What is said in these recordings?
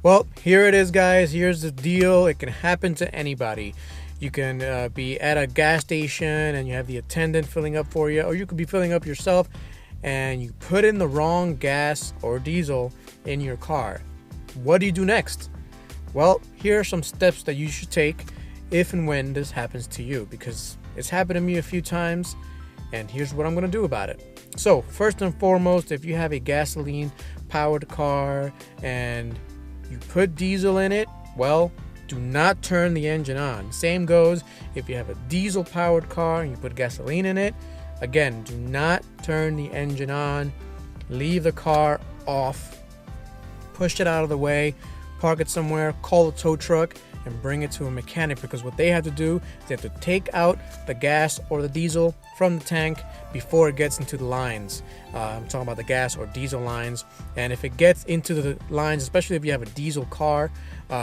Well, here it is, guys. Here's the deal. It can happen to anybody. You can be at a gas station and you have the attendant filling up for you, or you could be filling up yourself and you put in the wrong gas or diesel in your car. What do you do next? Well, here are some steps that you should take if and when this happens to you, because it's happened to me a few times, and here's what I'm going to do about it. So, first and foremost, if you have a gasoline powered car and you put diesel in it, well, do not turn the engine on. Same goes if you have a diesel powered car and you put gasoline in it. Again, do not turn the engine on. Leave the car off. Push it out of the way. Park it somewhere. Call a tow truck and bring it to a mechanic, because what they have to do is they have to take out the gas or the diesel from the tank before it gets into the lines. I'm talking about the gas or diesel lines, and if it gets into the lines, especially if you have a diesel car,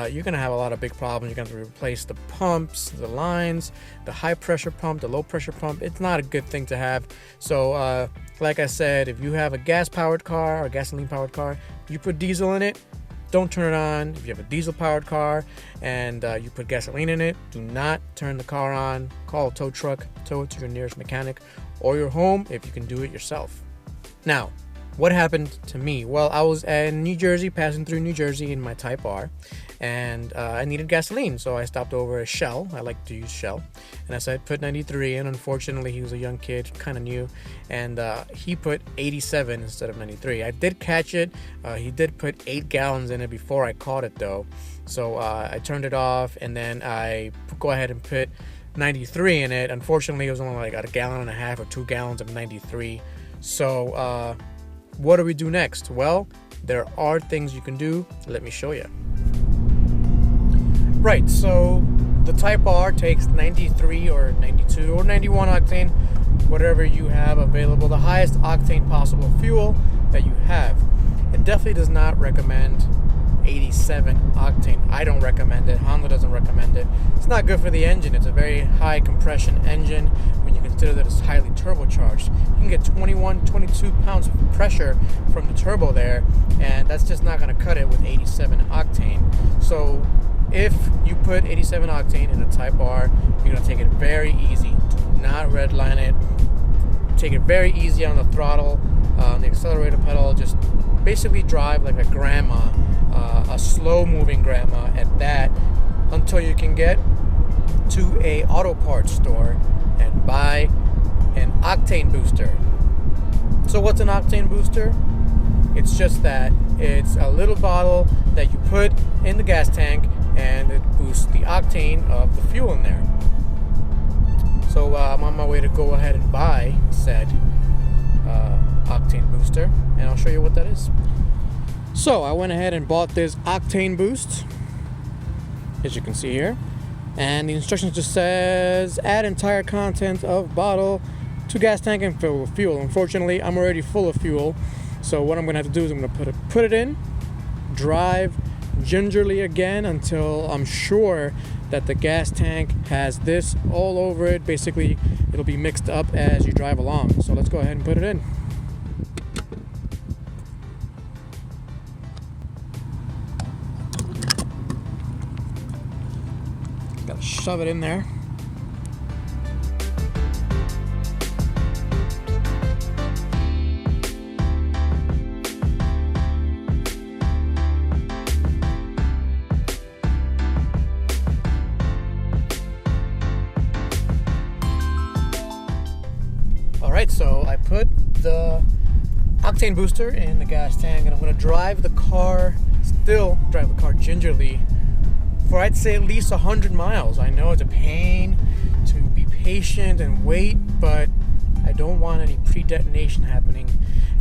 you're gonna have a lot of big problems. You're gonna have to replace the pumps, the lines, the high pressure pump, the low pressure pump. It's not a good thing to have. So like I said, if you have a gas powered car or gasoline powered car, you put diesel in it, don't turn it on. If you have a diesel powered car and you put gasoline in it, do not turn the car on. Call a tow truck, tow it to your nearest mechanic or your home if you can do it yourself. Now, what happened to me? Well, I was in New Jersey, passing through New Jersey in my Type R, and I needed gasoline, so I stopped over at Shell. I like to use Shell, and I said put 93 in. Unfortunately, he was a young kid, kind of new, and he put 87 instead of 93. I did catch it. He did put 8 gallons in it before I caught it, though, so I turned it off, and then I go ahead and put 93 in it. Unfortunately, it was only like a gallon and a half or 2 gallons of 93. So what do we do next? Well, there are things you can do. Let me show you. Right, so the Type R takes 93 or 92 or 91 octane, whatever you have available, the highest octane possible fuel that you have. It definitely does not recommend 87 octane. I don't recommend it. Honda doesn't recommend it. It's not good for the engine. It's a very high compression engine when you consider that it's highly turbocharged. You can get 21, 22 pounds of pressure from the turbo there, and that's just not going to cut it with 87 octane. So if you put 87 octane in a Type R, you're going to take it very easy. Do not redline it. Take it very easy on the throttle, on the accelerator pedal. Just basically drive like a grandma, a slow-moving grandma at that, until you can get to a auto parts store and buy an octane booster. So what's an octane booster? It's just that it's a little bottle that you put in the gas tank, and it boosts the octane of the fuel in there. So I'm on my way to go ahead and buy said octane booster, and I'll show you what that is. So I went ahead and bought this octane boost, as you can see here, and the instructions just says add entire content of bottle to gas tank and fill with fuel. Unfortunately, I'm already full of fuel, so what I'm gonna have to do is I'm gonna put it in, drive gingerly again until I'm sure that the gas tank has this all over it. Basically, it'll be mixed up as you drive along. So let's go ahead and put it in. Gotta shove it in there. Alright, so I put the octane booster in the gas tank, and I'm going to drive the car gingerly for I'd say at least 100 miles. I know it's a pain to be patient and wait, but I don't want any pre-detonation happening.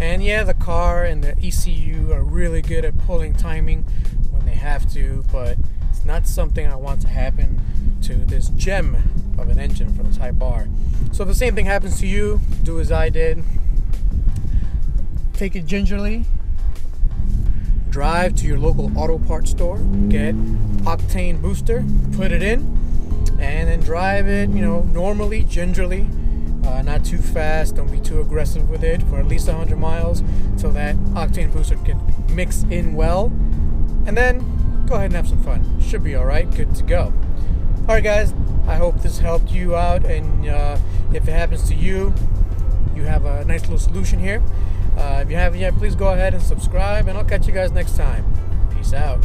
And yeah, the car and the ECU are really good at pulling timing when they have to, but it's not something I want to happen to this gem of an engine for the Type R. So if the same thing happens to you, do as I did. Take it gingerly, drive to your local auto parts store, get octane booster, put it in, and then drive it, normally, gingerly, not too fast, don't be too aggressive with it for at least 100 miles till that octane booster can mix in well. And then go ahead and have some fun. Should be all right. Good to go. All right, guys. I hope this helped you out, and if it happens to you, you have a nice little solution here. If you haven't yet, please go ahead and subscribe, and I'll catch you guys next time. Peace out.